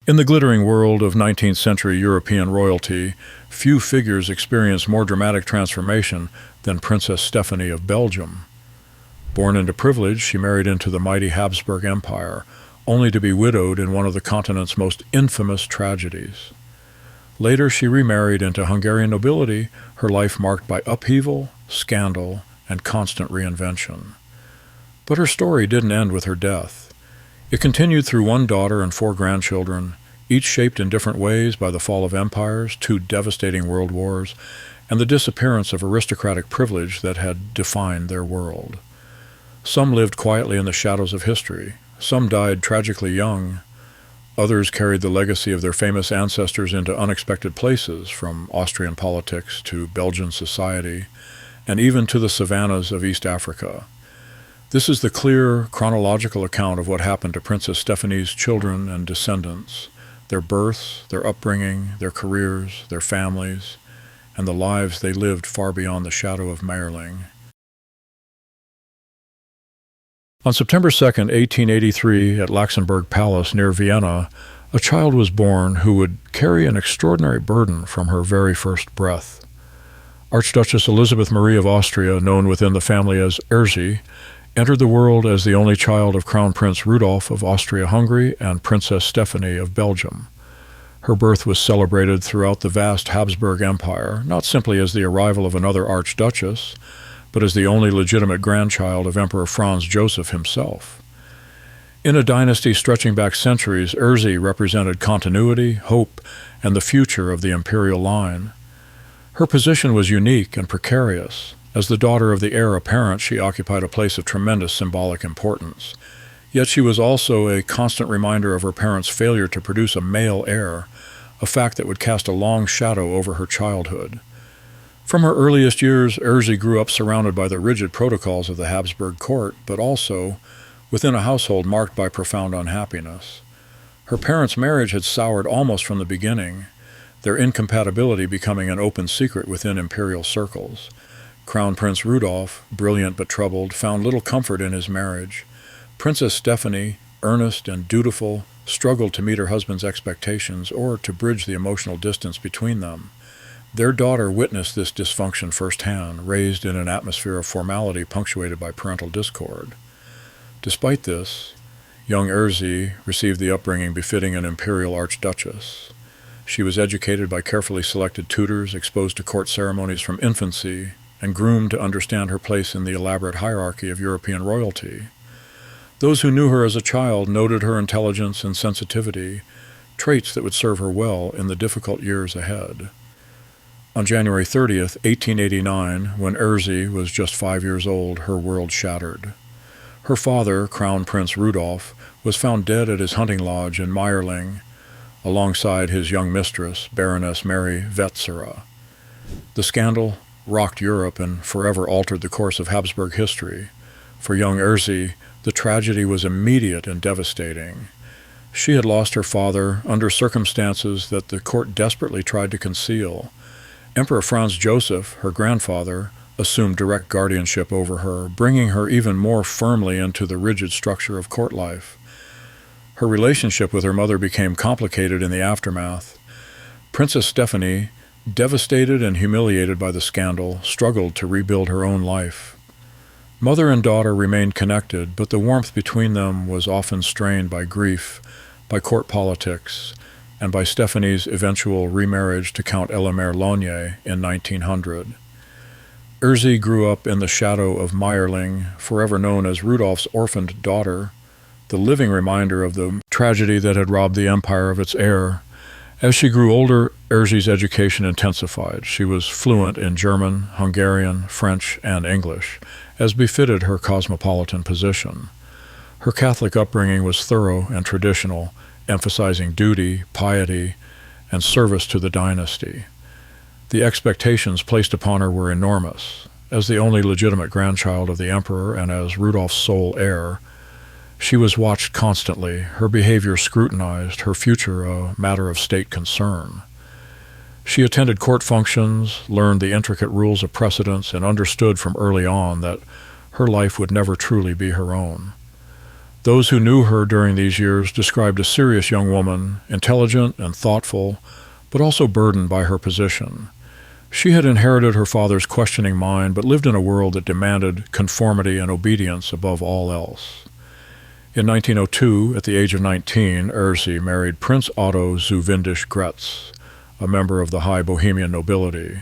In the glittering world of 19th century European royalty, few figures experienced more dramatic transformation than Princess Stéphanie of Belgium. Born into privilege, she married into the mighty Habsburg Empire, only to be widowed in one of the continent's most infamous tragedies. Later, she remarried into Hungarian nobility, her life marked by upheaval, scandal, and constant reinvention. But her story didn't end with her death. It continued through one daughter and 4 grandchildren, each shaped in different ways by the fall of empires, 2 devastating world wars, and the disappearance of aristocratic privilege that had defined their world. Some lived quietly in the shadows of history. Some died tragically young. Others carried the legacy of their famous ancestors into unexpected places, from Austrian politics to Belgian society, and even to the savannas of East Africa. This is the clear, chronological account of what happened to Princess Stéphanie's children and descendants, their births, their upbringing, their careers, their families, and the lives they lived far beyond the shadow of Mayerling. On September 2, 1883, at Laxenburg Palace near Vienna, a child was born who would carry an extraordinary burden from her very first breath. Archduchess Elizabeth Marie of Austria, known within the family as Ernst, entered the world as the only child of Crown Prince Rudolph of Austria-Hungary and Princess Stéphanie of Belgium. Her birth was celebrated throughout the vast Habsburg Empire, not simply as the arrival of another archduchess, but as the only legitimate grandchild of Emperor Franz Joseph himself. In a dynasty stretching back centuries, Ernst represented continuity, hope, and the future of the imperial line. Her position was unique and precarious. As the daughter of the heir apparent, she occupied a place of tremendous symbolic importance. Yet she was also a constant reminder of her parents' failure to produce a male heir, a fact that would cast a long shadow over her childhood. From her earliest years, Ernst grew up surrounded by the rigid protocols of the Habsburg court, but also within a household marked by profound unhappiness. Her parents' marriage had soured almost from the beginning, their incompatibility becoming an open secret within imperial circles. Crown Prince Rudolph, brilliant but troubled, found little comfort in his marriage. Princess Stéphanie, earnest and dutiful, struggled to meet her husband's expectations or to bridge the emotional distance between them. Their daughter witnessed this dysfunction firsthand, raised in an atmosphere of formality punctuated by parental discord. Despite this, young Ernst received the upbringing befitting an imperial archduchess. She was educated by carefully selected tutors, exposed to court ceremonies from infancy, and groomed to understand her place in the elaborate hierarchy of European royalty. Those who knew her as a child noted her intelligence and sensitivity, traits that would serve her well in the difficult years ahead. On January 30th, 1889, when Ernst was just 5 years old, her world shattered. Her father, Crown Prince Rudolph, was found dead at his hunting lodge in Mayerling, alongside his young mistress, Baroness Mary Wetzera. The scandal rocked Europe and forever altered the course of Habsburg history. For young Ernst, the tragedy was immediate and devastating. She had lost her father under circumstances that the court desperately tried to conceal. Emperor Franz Joseph, her grandfather, assumed direct guardianship over her, bringing her even more firmly into the rigid structure of court life. Her relationship with her mother became complicated in the aftermath. Princess Stéphanie, devastated and humiliated by the scandal, struggled to rebuild her own life. Mother and daughter remained connected, but the warmth between them was often strained by grief, by court politics, and by Stéphanie's eventual remarriage to Count Elémère Launier in 1900. Ernst grew up in the shadow of Mayerling, forever known as Rudolph's orphaned daughter, the living reminder of the tragedy that had robbed the empire of its heir. As she grew older, Ernst's education intensified. She was fluent in German, Hungarian, French, and English, as befitted her cosmopolitan position. Her Catholic upbringing was thorough and traditional, emphasizing duty, piety, and service to the dynasty. The expectations placed upon her were enormous. As the only legitimate grandchild of the emperor and as Rudolph's sole heir, she was watched constantly, her behavior scrutinized, her future a matter of state concern. She attended court functions, learned the intricate rules of precedence, and understood from early on that her life would never truly be her own. Those who knew her during these years described a serious young woman, intelligent and thoughtful, but also burdened by her position. She had inherited her father's questioning mind, but lived in a world that demanded conformity and obedience above all else. In 1902, at the age of 19, Ernst married Prince Otto zu Windisch-Graetz, a member of the high Bohemian nobility.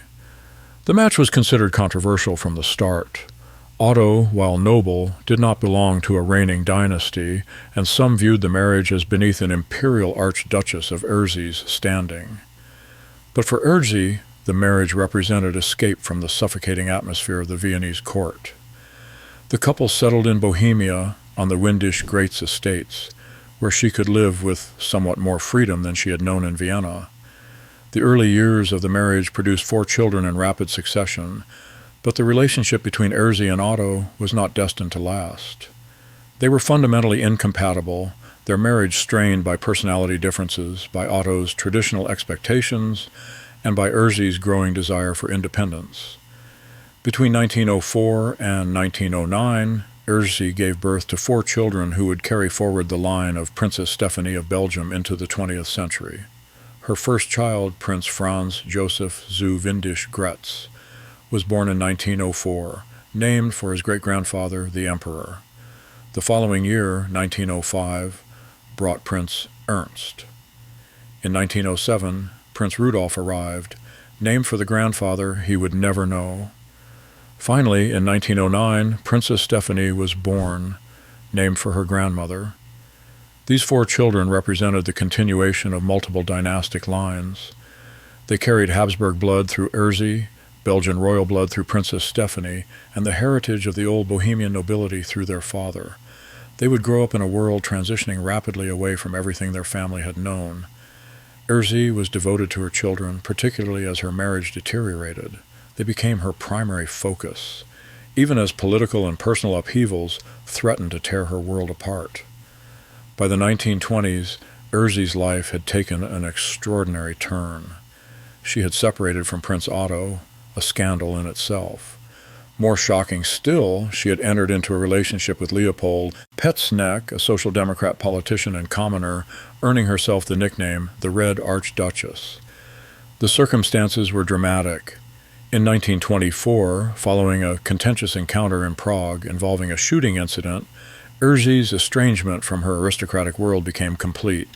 The match was considered controversial from the start. Otto, while noble, did not belong to a reigning dynasty, and some viewed the marriage as beneath an imperial archduchess of Ernst's standing. But for Ernst, the marriage represented escape from the suffocating atmosphere of the Viennese court. The couple settled in Bohemia on the Windisch-Graetz estates, where she could live with somewhat more freedom than she had known in Vienna. The early years of the marriage produced 4 children in rapid succession, but the relationship between Ernst and Otto was not destined to last. They were fundamentally incompatible, their marriage strained by personality differences, by Otto's traditional expectations, and by Ernst's growing desire for independence. Between 1904 and 1909, Ernst gave birth to 4 children who would carry forward the line of Princess Stéphanie of Belgium into the 20th century. Her first child, Prince Franz Joseph zu Windisch-Graetz, was born in 1904, named for his great-grandfather, the Emperor. The following year, 1905, brought Prince Ernst. In 1907, Prince Rudolph arrived, named for the grandfather he would never know. Finally, in 1909, Princess Stéphanie was born, named for her grandmother. These 4 children represented the continuation of multiple dynastic lines. They carried Habsburg blood through Ernst, Belgian royal blood through Princess Stéphanie, and the heritage of the old Bohemian nobility through their father. They would grow up in a world transitioning rapidly away from everything their family had known. Ernst was devoted to her children, particularly as her marriage deteriorated. They became her primary focus, even as political and personal upheavals threatened to tear her world apart. By the 1920s, Ernst's life had taken an extraordinary turn. She had separated from Prince Otto, a scandal in itself. More shocking still, she had entered into a relationship with Leopold Petzneck, a Social Democrat politician and commoner, earning herself the nickname the Red Archduchess. The circumstances were dramatic. In 1924, following a contentious encounter in Prague involving a shooting incident, Ernst's estrangement from her aristocratic world became complete.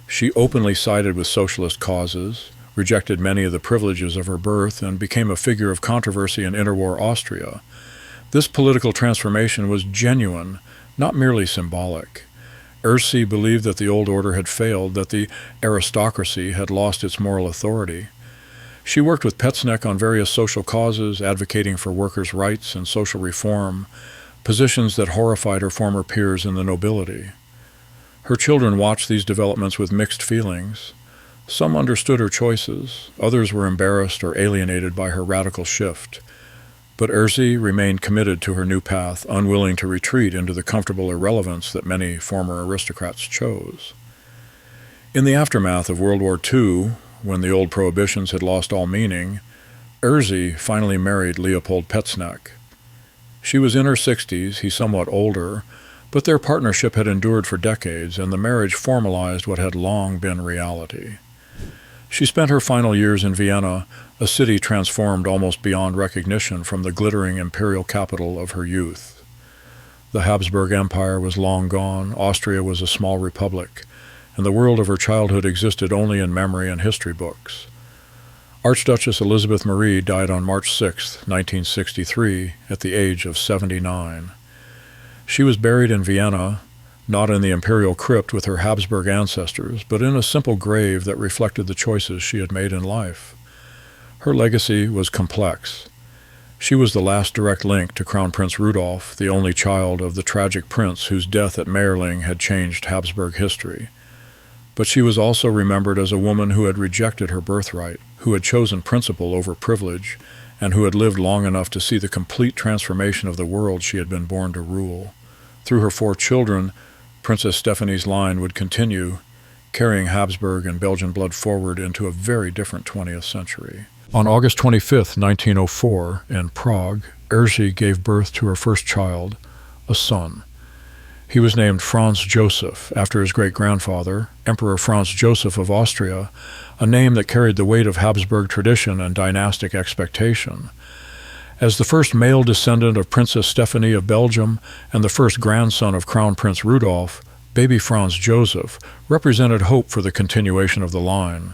She openly sided with socialist causes, rejected many of the privileges of her birth, and became a figure of controversy in interwar Austria. This political transformation was genuine, not merely symbolic. Ernst believed that the old order had failed, that the aristocracy had lost its moral authority. She worked with Petzneck on various social causes, advocating for workers' rights and social reform, positions that horrified her former peers in the nobility. Her children watched these developments with mixed feelings. Some understood her choices, others were embarrassed or alienated by her radical shift. But Ernst remained committed to her new path, unwilling to retreat into the comfortable irrelevance that many former aristocrats chose. In the aftermath of World War II, when the old prohibitions had lost all meaning, Ernst finally married Leopold Petzneck. She was in her 60s, he somewhat older, but their partnership had endured for decades, and the marriage formalized what had long been reality. She spent her final years in Vienna, a city transformed almost beyond recognition from the glittering imperial capital of her youth. The Habsburg Empire was long gone, Austria was a small republic, and the world of her childhood existed only in memory and history books. Archduchess Elizabeth Marie died on March 6, 1963, at the age of 79. She was buried in Vienna, not in the imperial crypt with her Habsburg ancestors, but in a simple grave that reflected the choices she had made in life. Her legacy was complex. She was the last direct link to Crown Prince Rudolph, the only child of the tragic prince whose death at Mayerling had changed Habsburg history. But she was also remembered as a woman who had rejected her birthright, who had chosen principle over privilege, and who had lived long enough to see the complete transformation of the world she had been born to rule. Through her 4 children, Princess Stéphanie's line would continue, carrying Habsburg and Belgian blood forward into a very different 20th century. On August 25, 1904, in Prague, Ernst gave birth to her first child, a son. He was named Franz Joseph after his great-grandfather, Emperor Franz Joseph of Austria, a name that carried the weight of Habsburg tradition and dynastic expectation. As the first male descendant of Princess Stéphanie of Belgium and the first grandson of Crown Prince Rudolph, baby Franz Joseph represented hope for the continuation of the line.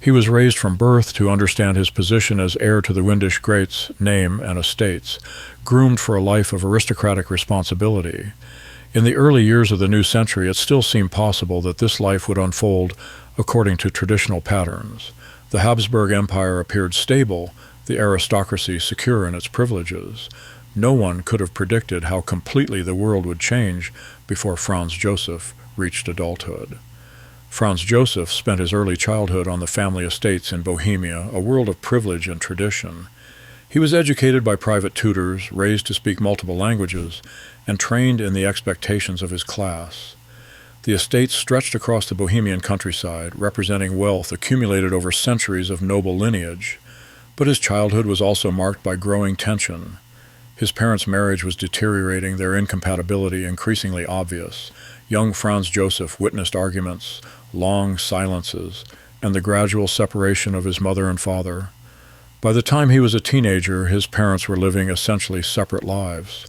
He was raised from birth to understand his position as heir to the Windisch Great's name and estates, groomed for a life of aristocratic responsibility. In the early years of the new century, it still seemed possible that this life would unfold according to traditional patterns. The Habsburg Empire appeared stable, the aristocracy secure in its privileges. No one could have predicted how completely the world would change before Franz Joseph reached adulthood. Franz Joseph spent his early childhood on the family estates in Bohemia, a world of privilege and tradition. He was educated by private tutors, raised to speak multiple languages, and trained in the expectations of his class. The estates stretched across the Bohemian countryside, representing wealth accumulated over centuries of noble lineage. But his childhood was also marked by growing tension. His parents' marriage was deteriorating, their incompatibility increasingly obvious. Young Franz Joseph witnessed arguments, long silences, and the gradual separation of his mother and father. By the time he was a teenager, his parents were living essentially separate lives.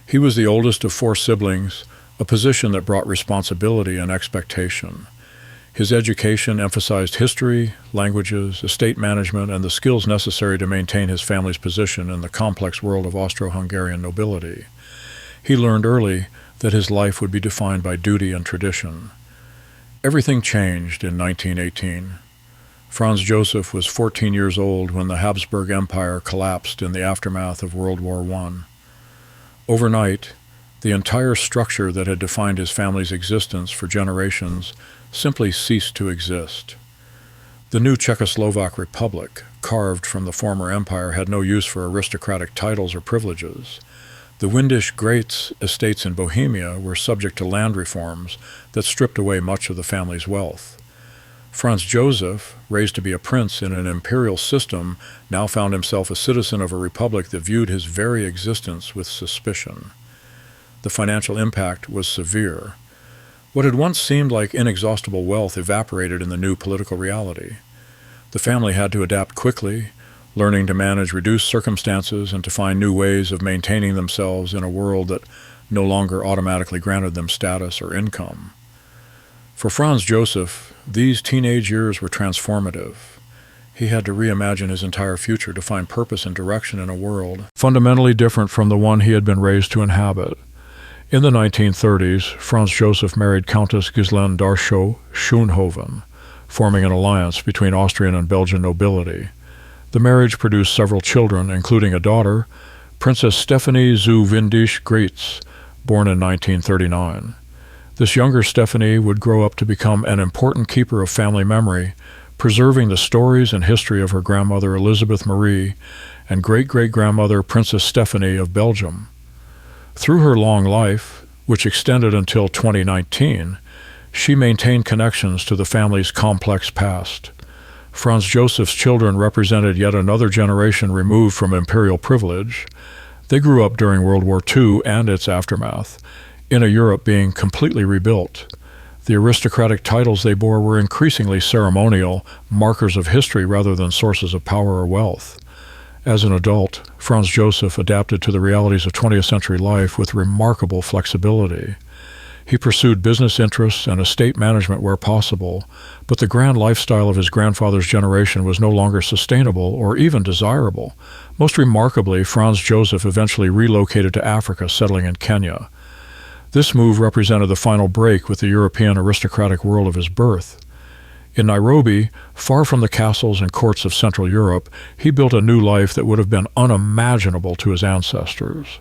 He was the oldest of 4 siblings, a position that brought responsibility and expectation. His education emphasized history, languages, estate management, and the skills necessary to maintain his family's position in the complex world of Austro-Hungarian nobility. He learned early that his life would be defined by duty and tradition. Everything changed in 1918. Franz Joseph was 14 years old when the Habsburg Empire collapsed in the aftermath of World War I. Overnight, the entire structure that had defined his family's existence for generations simply ceased to exist. The new Czechoslovak Republic, carved from the former empire, had no use for aristocratic titles or privileges. The Windisch Great's estates in Bohemia were subject to land reforms that stripped away much of the family's wealth. Franz Joseph, raised to be a prince in an imperial system, now found himself a citizen of a republic that viewed his very existence with suspicion. The financial impact was severe. What had once seemed like inexhaustible wealth evaporated in the new political reality. The family had to adapt quickly, learning to manage reduced circumstances and to find new ways of maintaining themselves in a world that no longer automatically granted them status or income. For Franz Joseph, these teenage years were transformative. He had to reimagine his entire future to find purpose and direction in a world fundamentally different from the one he had been raised to inhabit. In the 1930s, Franz Joseph married Countess Ghislaine d'Arschot-Schoonhoven, forming an alliance between Austrian and Belgian nobility. The marriage produced several children, including a daughter, Princess Stéphanie zu Windisch-Greitz, born in 1939. This younger Stéphanie would grow up to become an important keeper of family memory, preserving the stories and history of her grandmother Elizabeth Marie and great-great-grandmother Princess Stéphanie of Belgium. Through her long life, which extended until 2019, she maintained connections to the family's complex past. Franz Joseph's children represented yet another generation removed from imperial privilege. They grew up during World War II and its aftermath, in a Europe being completely rebuilt. The aristocratic titles they bore were increasingly ceremonial, markers of history rather than sources of power or wealth. As an adult, Franz Joseph adapted to the realities of 20th century life with remarkable flexibility. He pursued business interests and estate management where possible, but the grand lifestyle of his grandfather's generation was no longer sustainable or even desirable. Most remarkably, Franz Joseph eventually relocated to Africa, settling in Kenya. This move represented the final break with the European aristocratic world of his birth. In Nairobi, far from the castles and courts of Central Europe, he built a new life that would have been unimaginable to his ancestors.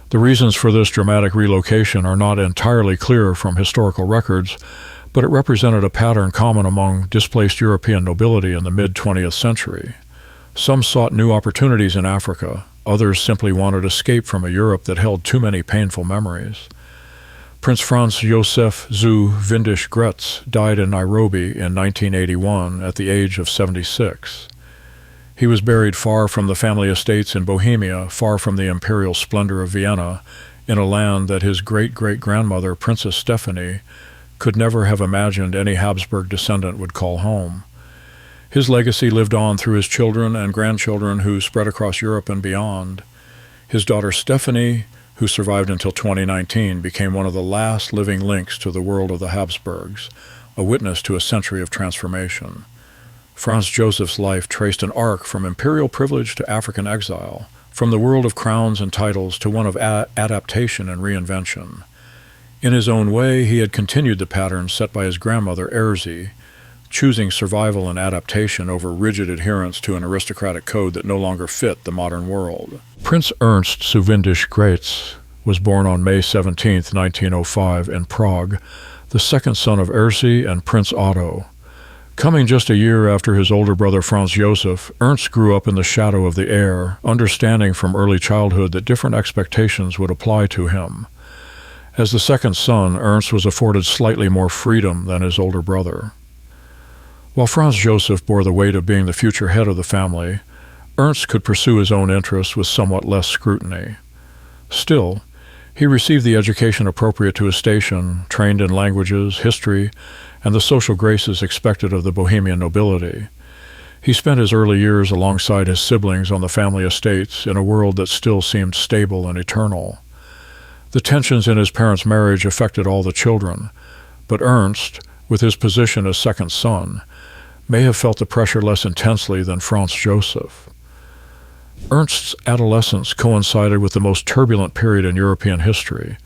The reasons for this dramatic relocation are not entirely clear from historical records, but it represented a pattern common among displaced European nobility in the mid-20th century. Some sought new opportunities in Africa, others simply wanted escape from a Europe that held too many painful memories. Prince Franz Joseph zu Windisch-Greitz died in Nairobi in 1981 at the age of 76. He was buried far from the family estates in Bohemia, far from the imperial splendor of Vienna, in a land that his great-great-grandmother, Princess Stéphanie, could never have imagined any Habsburg descendant would call home. His legacy lived on through his children and grandchildren who spread across Europe and beyond. His daughter Stéphanie, who survived until 2019, became one of the last living links to the world of the Habsburgs, a witness to a century of transformation. Franz Joseph's life traced an arc from imperial privilege to African exile, from the world of crowns and titles to one of adaptation and reinvention. In his own way, he had continued the pattern set by his grandmother Ernst, choosing survival and adaptation over rigid adherence to an aristocratic code that no longer fit the modern world. Prince Ernst zu Windisch-Graetz was born on May 17, 1905, in Prague, the second son of Ernst and Prince Otto. Coming just a year after his older brother Franz Joseph, Ernst grew up in the shadow of the heir, understanding from early childhood that different expectations would apply to him. As the second son, Ernst was afforded slightly more freedom than his older brother. While Franz Joseph bore the weight of being the future head of the family, Ernst could pursue his own interests with somewhat less scrutiny. Still, he received the education appropriate to his station, trained in languages, history, and the social graces expected of the Bohemian nobility. He spent his early years alongside his siblings on the family estates in a world that still seemed stable and eternal. The tensions in his parents' marriage affected all the children, but Ernst, with his position as second son, may have felt the pressure less intensely than Franz Joseph. Ernst's adolescence coincided with the most turbulent period in European history.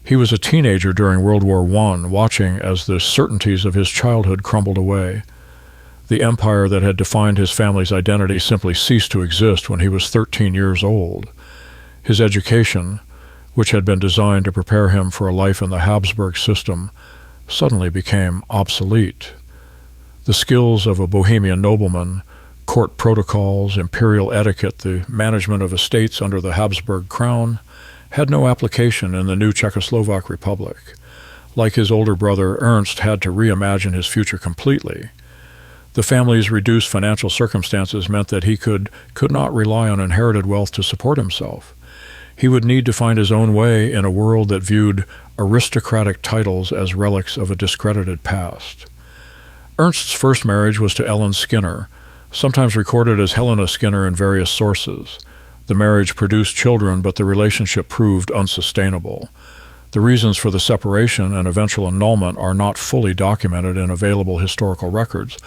He was a teenager during World War I, watching as the certainties of his childhood crumbled away. The empire that had defined his family's identity simply ceased to exist when he was 13 years old. His education, which had been designed to prepare him for a life in the Habsburg system, suddenly became obsolete. The skills of a Bohemian nobleman, court protocols, imperial etiquette, the management of estates under the Habsburg crown, had no application in the new Czechoslovak Republic. Like his older brother, Ernst had to reimagine his future completely. The family's reduced financial circumstances meant that he could not rely on inherited wealth to support himself. He would need to find his own way in a world that viewed aristocratic titles as relics of a discredited past. Ernst's first marriage was to Ellen Skinner, sometimes recorded as Helena Skinner in various sources. The marriage produced children, but the relationship proved unsustainable. The reasons for the separation and eventual annulment are not fully documented in available historical records,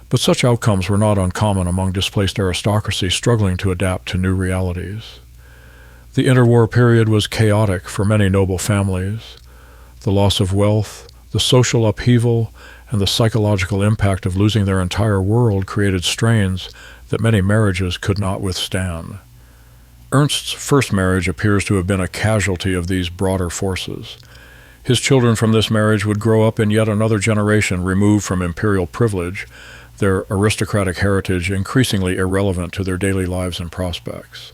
but such outcomes were not uncommon among displaced aristocracy struggling to adapt to new realities. The interwar period was chaotic for many noble families. The loss of wealth, the social upheaval, and the psychological impact of losing their entire world created strains that many marriages could not withstand. Ernst's first marriage appears to have been a casualty of these broader forces. His children from this marriage would grow up in yet another generation removed from imperial privilege, their aristocratic heritage increasingly irrelevant to their daily lives and prospects.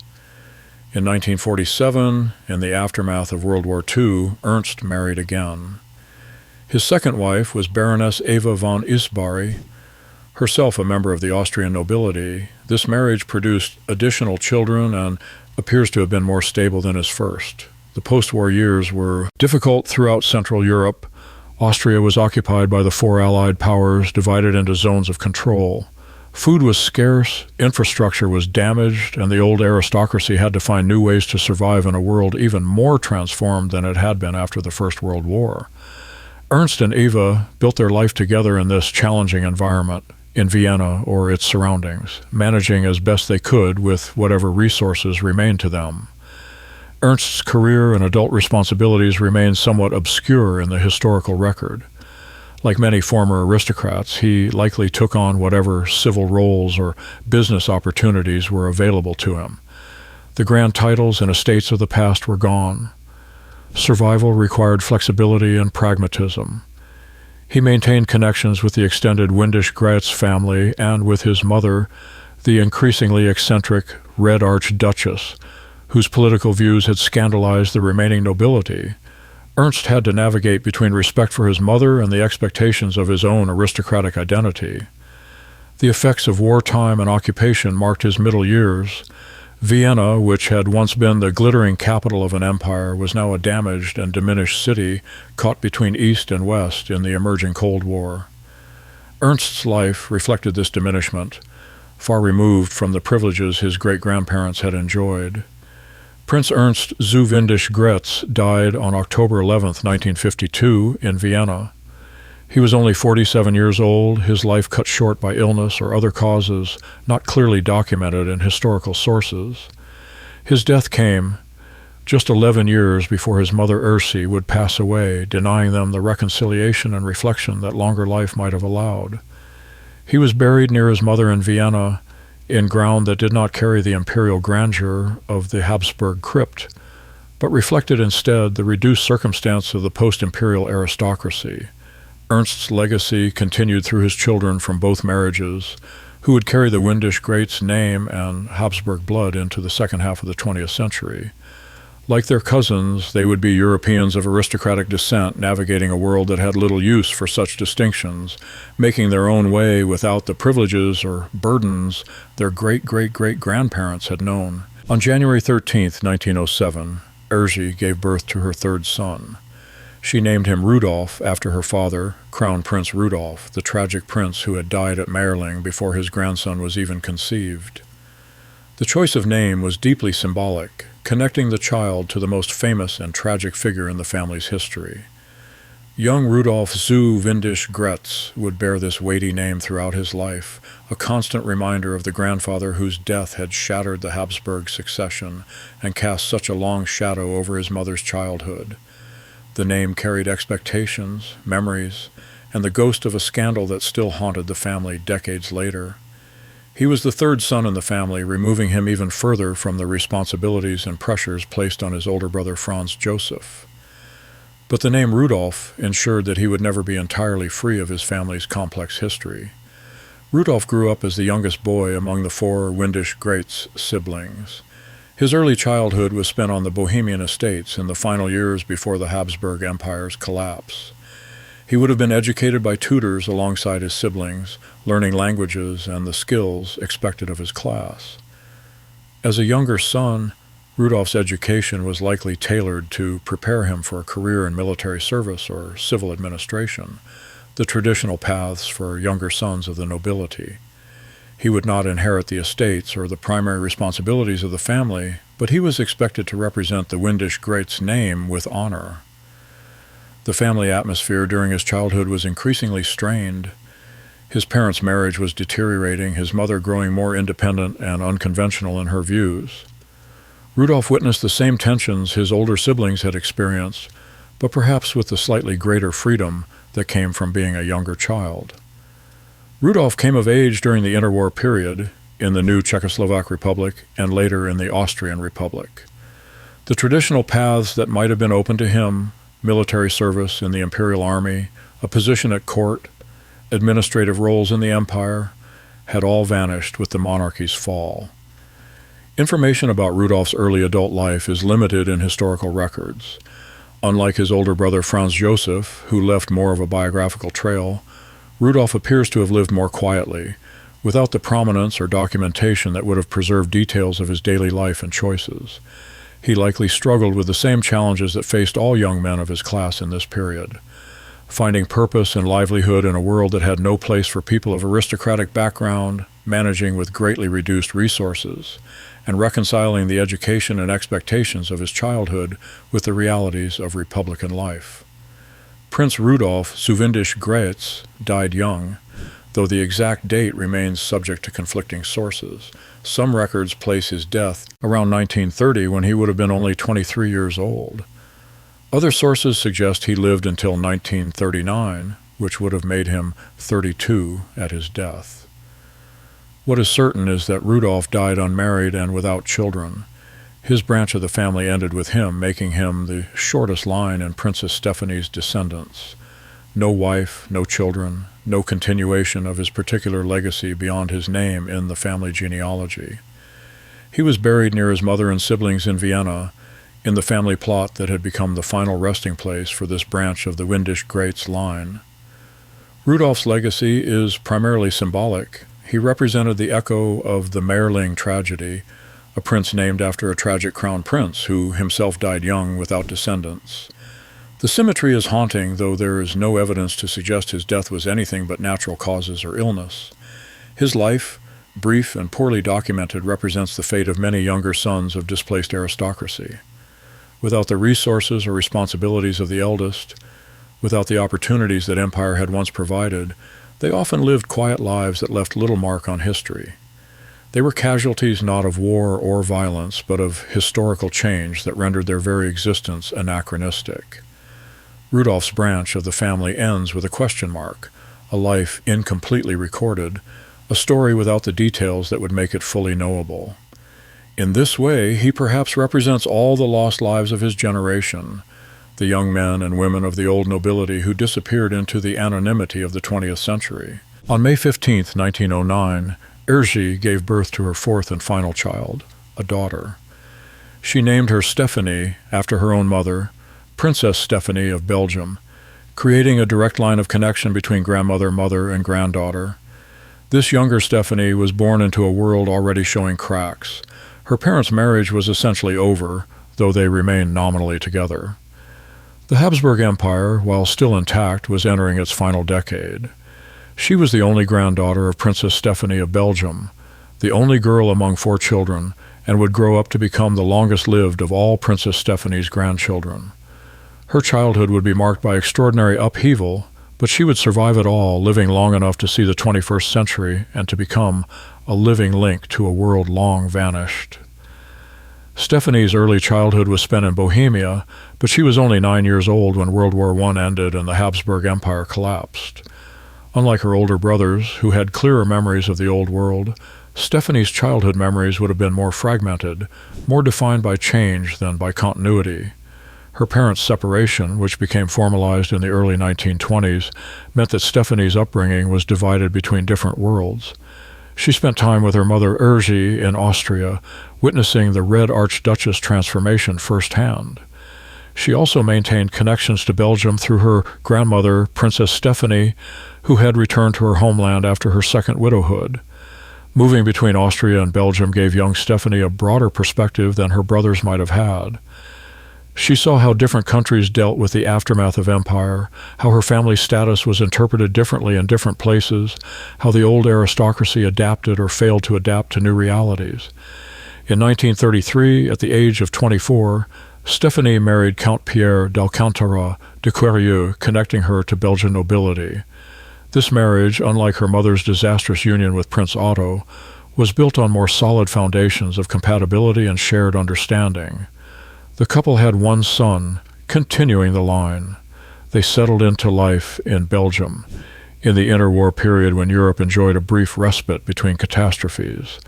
In 1947, in the aftermath of World War II, Ernst married again. His second wife was Baroness Eva von Isbari, herself a member of the Austrian nobility. This marriage produced additional children and appears to have been more stable than his first. The post-war years were difficult throughout Central Europe. Austria was occupied by the four Allied powers, divided into zones of control. Food was scarce, infrastructure was damaged, and the old aristocracy had to find new ways to survive in a world even more transformed than it had been after the First World War. Ernst and Eva built their life together in this challenging environment in Vienna or its surroundings, managing as best they could with whatever resources remained to them. Ernst's career and adult responsibilities remain somewhat obscure in the historical record. Like many former aristocrats, he likely took on whatever civil roles or business opportunities were available to him. The grand titles and estates of the past were gone. Survival required flexibility and pragmatism. He maintained connections with the extended Windisch-Graetz family and with his mother, the increasingly eccentric Red Archduchess, whose political views had scandalized the remaining nobility. Ernst had to navigate between respect for his mother and the expectations of his own aristocratic identity. The effects of wartime and occupation marked his middle years. Vienna, which had once been the glittering capital of an empire, was now a damaged and diminished city caught between East and West in the emerging Cold War. Ernst's life reflected this diminishment, far removed from the privileges his great-grandparents had enjoyed. Prince Ernst zu Windisch-Graetz died on October 11, 1952, in Vienna. He was only 47 years old, his life cut short by illness or other causes not clearly documented in historical sources. His death came just 11 years before his mother Ursi would pass away, denying them the reconciliation and reflection that longer life might have allowed. He was buried near his mother in Vienna, in ground that did not carry the imperial grandeur of the Habsburg crypt, but reflected instead the reduced circumstance of the post-imperial aristocracy. Ernst's legacy continued through his children from both marriages, who would carry the Windisch-Graetz name and Habsburg blood into the second half of the 20th century. Like their cousins, they would be Europeans of aristocratic descent navigating a world that had little use for such distinctions, making their own way without the privileges or burdens their great-great-great-grandparents had known. On January 13, 1907, Ursi gave birth to her third son. She named him Rudolph after her father, Crown Prince Rudolph, the tragic prince who had died at Mayerling before his grandson was even conceived. The choice of name was deeply symbolic, connecting the child to the most famous and tragic figure in the family's history. Young Rudolph zu Windisch-Graetz would bear this weighty name throughout his life, a constant reminder of the grandfather whose death had shattered the Habsburg succession and cast such a long shadow over his mother's childhood. The name carried expectations, memories, and the ghost of a scandal that still haunted the family decades later. He was the third son in the family, removing him even further from the responsibilities and pressures placed on his older brother Franz Joseph. But the name Rudolph ensured that he would never be entirely free of his family's complex history. Rudolph grew up as the youngest boy among the four Windisch-Graetz siblings. His early childhood was spent on the Bohemian estates in the final years before the Habsburg Empire's collapse. He would have been educated by tutors alongside his siblings, learning languages and the skills expected of his class. As a younger son, Rudolph's education was likely tailored to prepare him for a career in military service or civil administration, the traditional paths for younger sons of the nobility. He would not inherit the estates or the primary responsibilities of the family, but he was expected to represent the Windisch-Graetz name with honor. The family atmosphere during his childhood was increasingly strained. His parents' marriage was deteriorating, his mother growing more independent and unconventional in her views. Rudolph witnessed the same tensions his older siblings had experienced, but perhaps with the slightly greater freedom that came from being a younger child. Rudolph came of age during the interwar period, in the new Czechoslovak Republic and later in the Austrian Republic. The traditional paths that might have been open to him, military service in the imperial army, a position at court, administrative roles in the empire, had all vanished with the monarchy's fall. Information about Rudolph's early adult life is limited in historical records. Unlike his older brother Franz Joseph, who left more of a biographical trail, Rudolph appears to have lived more quietly, without the prominence or documentation that would have preserved details of his daily life and choices. He likely struggled with the same challenges that faced all young men of his class in this period. Finding purpose and livelihood in a world that had no place for people of aristocratic background, managing with greatly reduced resources, and reconciling the education and expectations of his childhood with the realities of Republican life. Prince Rudolph zu Windisch-Graetz died young, though the exact date remains subject to conflicting sources. Some records place his death around 1930 when he would have been only 23 years old. Other sources suggest he lived until 1939, which would have made him 32 at his death. What is certain is that Rudolph died unmarried and without children. His branch of the family ended with him, making him the shortest line in Princess Stéphanie's descendants. No wife, no children, no continuation of his particular legacy beyond his name in the family genealogy. He was buried near his mother and siblings in Vienna, in the family plot that had become the final resting place for this branch of the Windisch-Graetz line. Rudolph's legacy is primarily symbolic. He represented the echo of the Mayerling tragedy, a prince named after a tragic crown prince who himself died young without descendants. The symmetry is haunting, though there is no evidence to suggest his death was anything but natural causes or illness. His life, brief and poorly documented, represents the fate of many younger sons of displaced aristocracy. Without the resources or responsibilities of the eldest, without the opportunities that empire had once provided, they often lived quiet lives that left little mark on history. They were casualties not of war or violence, but of historical change that rendered their very existence anachronistic. Rudolph's branch of the family ends with a question mark, a life incompletely recorded, a story without the details that would make it fully knowable. In this way, he perhaps represents all the lost lives of his generation, the young men and women of the old nobility who disappeared into the anonymity of the 20th century. On May 15, 1909, Ernst gave birth to her fourth and final child, a daughter. She named her Stéphanie after her own mother, Princess Stéphanie of Belgium, creating a direct line of connection between grandmother, mother, and granddaughter. This younger Stéphanie was born into a world already showing cracks. Her parents' marriage was essentially over, though they remained nominally together. The Habsburg Empire, while still intact, was entering its final decade. She was the only granddaughter of Princess Stéphanie of Belgium, the only girl among 4 children, and would grow up to become the longest-lived of all Princess Stéphanie's grandchildren. Her childhood would be marked by extraordinary upheaval, but she would survive it all, living long enough to see the 21st century and to become a living link to a world long vanished. Stéphanie's early childhood was spent in Bohemia, but she was only 9 years old when World War I ended and the Habsburg Empire collapsed. Unlike her older brothers, who had clearer memories of the old world, Stéphanie's childhood memories would have been more fragmented, more defined by change than by continuity. Her parents' separation, which became formalized in the early 1920s, meant that Stéphanie's upbringing was divided between different worlds. She spent time with her mother Ernst in Austria, witnessing the Red Archduchess transformation firsthand. She also maintained connections to Belgium through her grandmother, Princess Stéphanie, who had returned to her homeland after her second widowhood. Moving between Austria and Belgium gave young Stéphanie a broader perspective than her brothers might have had. She saw how different countries dealt with the aftermath of empire, how her family's status was interpreted differently in different places, how the old aristocracy adapted or failed to adapt to new realities. In 1933, at the age of 24, Stéphanie married Count Pierre d'Alcantara de Querieux, connecting her to Belgian nobility. This marriage, unlike her mother's disastrous union with Prince Otto, was built on more solid foundations of compatibility and shared understanding. The couple had one son, continuing the line. They settled into life in Belgium, in the interwar period when Europe enjoyed a brief respite between catastrophes.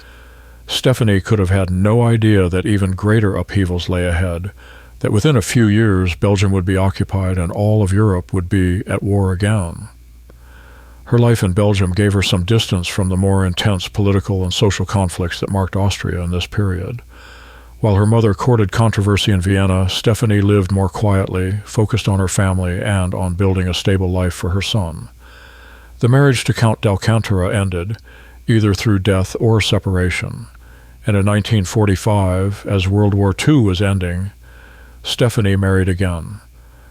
Stéphanie could have had no idea that even greater upheavals lay ahead, that within a few years Belgium would be occupied and all of Europe would be at war again. Her life in Belgium gave her some distance from the more intense political and social conflicts that marked Austria in this period. While her mother courted controversy in Vienna, Stéphanie lived more quietly, focused on her family and on building a stable life for her son. The marriage to Count d'Alcantara ended, either through death or separation, and in 1945, as World War II was ending, Stéphanie married again.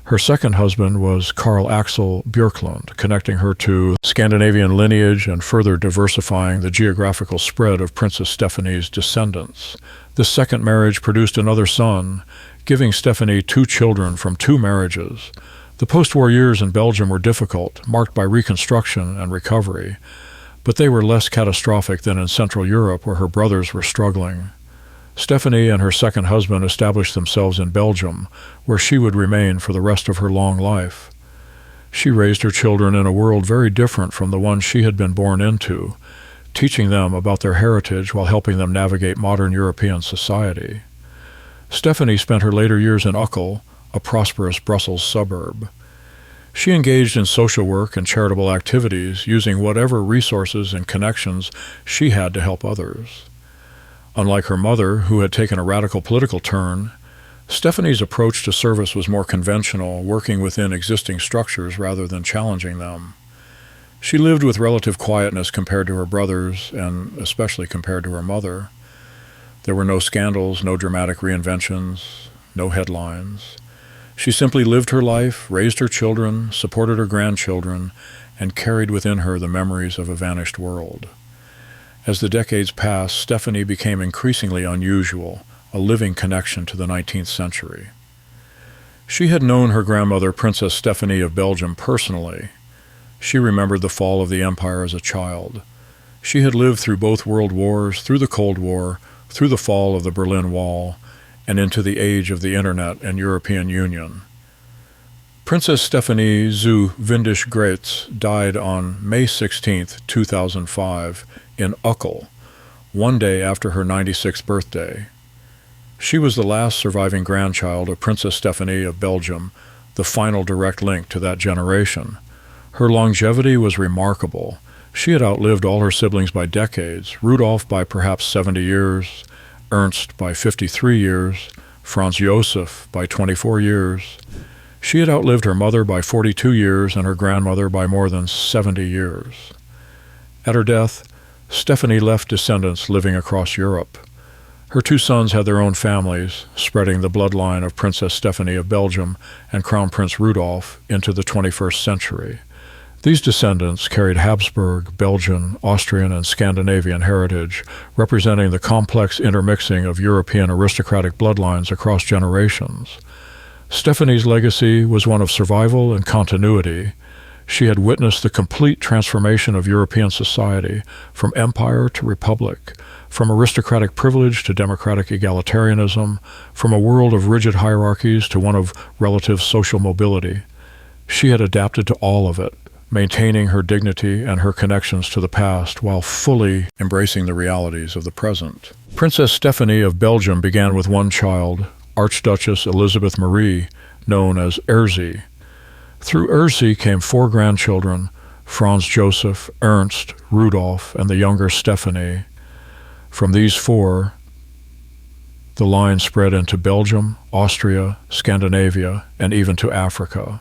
Her second husband was Karl Axel Björklund, connecting her to Scandinavian lineage and further diversifying the geographical spread of Princess Stéphanie's descendants. This second marriage produced another son, giving Stéphanie 2 children from 2 marriages. The post-war years in Belgium were difficult, marked by reconstruction and recovery, but they were less catastrophic than in Central Europe, where her brothers were struggling. Stéphanie and her second husband established themselves in Belgium, where she would remain for the rest of her long life. She raised her children in a world very different from the one she had been born into, teaching them about their heritage while helping them navigate modern European society. Stéphanie spent her later years in Uccle, a prosperous Brussels suburb. She engaged in social work and charitable activities, using whatever resources and connections she had to help others. Unlike her mother, who had taken a radical political turn, Stéphanie's approach to service was more conventional, working within existing structures rather than challenging them. She lived with relative quietness compared to her brothers, and especially compared to her mother. There were no scandals, no dramatic reinventions, no headlines. She simply lived her life, raised her children, supported her grandchildren, and carried within her the memories of a vanished world. As the decades passed, Stéphanie became increasingly unusual, a living connection to the 19th century. She had known her grandmother, Princess Stéphanie of Belgium, personally. She remembered the fall of the empire as a child. She had lived through both world wars, through the Cold War, through the fall of the Berlin Wall, and into the age of the Internet and European Union. Princess Stéphanie zu Windisch-Graetz died on May 16, 2005, in Uccle, one day after her 96th birthday. She was the last surviving grandchild of Princess Stéphanie of Belgium, the final direct link to that generation. Her longevity was remarkable. She had outlived all her siblings by decades, Rudolph by perhaps 70 years, Ernst by 53 years, Franz Joseph by 24 years. She had outlived her mother by 42 years and her grandmother by more than 70 years. At her death, Stéphanie left descendants living across Europe. Her two sons had their own families, spreading the bloodline of Princess Stéphanie of Belgium and Crown Prince Rudolph into the 21st century. These descendants carried Habsburg, Belgian, Austrian, and Scandinavian heritage, representing the complex intermixing of European aristocratic bloodlines across generations. Stéphanie's legacy was one of survival and continuity. She had witnessed the complete transformation of European society, from empire to republic, from aristocratic privilege to democratic egalitarianism, from a world of rigid hierarchies to one of relative social mobility. She had adapted to all of it, maintaining her dignity and her connections to the past while fully embracing the realities of the present. Princess Stéphanie of Belgium began with one child, Archduchess Elizabeth Marie, known as Erzy. Through Erzy came four grandchildren, Franz Joseph, Ernst, Rudolph, and the younger Stéphanie. From these four, the line spread into Belgium, Austria, Scandinavia, and even to Africa.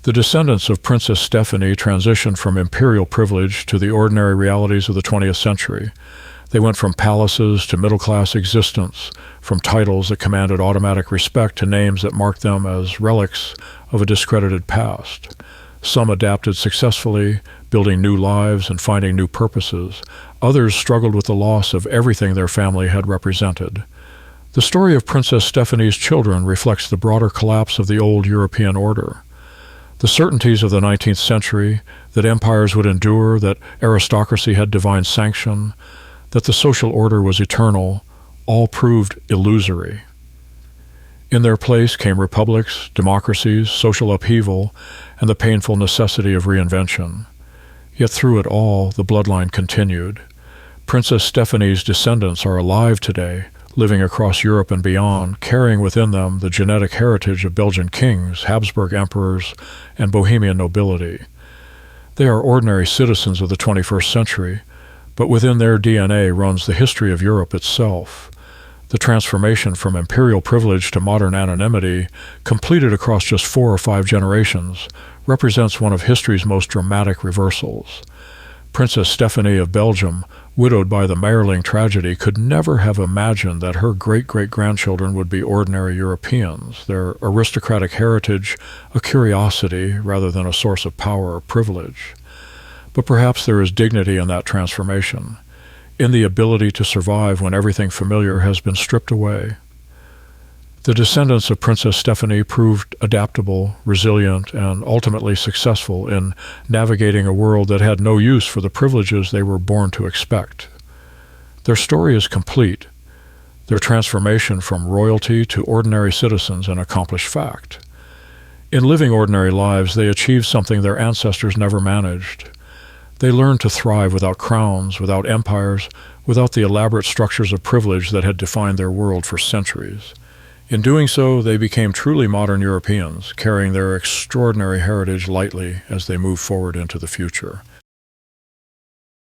The descendants of Princess Stéphanie transitioned from imperial privilege to the ordinary realities of the 20th century. They went from palaces to middle-class existence, from titles that commanded automatic respect to names that marked them as relics of a discredited past. Some adapted successfully, building new lives and finding new purposes. Others struggled with the loss of everything their family had represented. The story of Princess Stéphanie's children reflects the broader collapse of the old European order. The certainties of the 19th century, that empires would endure, that aristocracy had divine sanction, that the social order was eternal, all proved illusory. In their place came republics, democracies, social upheaval, and the painful necessity of reinvention. Yet through it all, the bloodline continued. Princess Stéphanie's descendants are alive today, living across Europe and beyond, carrying within them the genetic heritage of Belgian kings, Habsburg emperors, and Bohemian nobility. They are ordinary citizens of the 21st century, but within their DNA runs the history of Europe itself. The transformation from imperial privilege to modern anonymity, completed across just 4 or 5 generations, represents one of history's most dramatic reversals. Princess Stéphanie of Belgium, widowed by the Mayerling tragedy, could never have imagined that her great-great-grandchildren would be ordinary Europeans, their aristocratic heritage a curiosity rather than a source of power or privilege. But perhaps there is dignity in that transformation, in the ability to survive when everything familiar has been stripped away. The descendants of Princess Stéphanie proved adaptable, resilient, and ultimately successful in navigating a world that had no use for the privileges they were born to expect. Their story is complete, their transformation from royalty to ordinary citizens an accomplished fact. In living ordinary lives, they achieved something their ancestors never managed. They learned to thrive without crowns, without empires, without the elaborate structures of privilege that had defined their world for centuries. In doing so, they became truly modern Europeans, carrying their extraordinary heritage lightly as they moved forward into the future.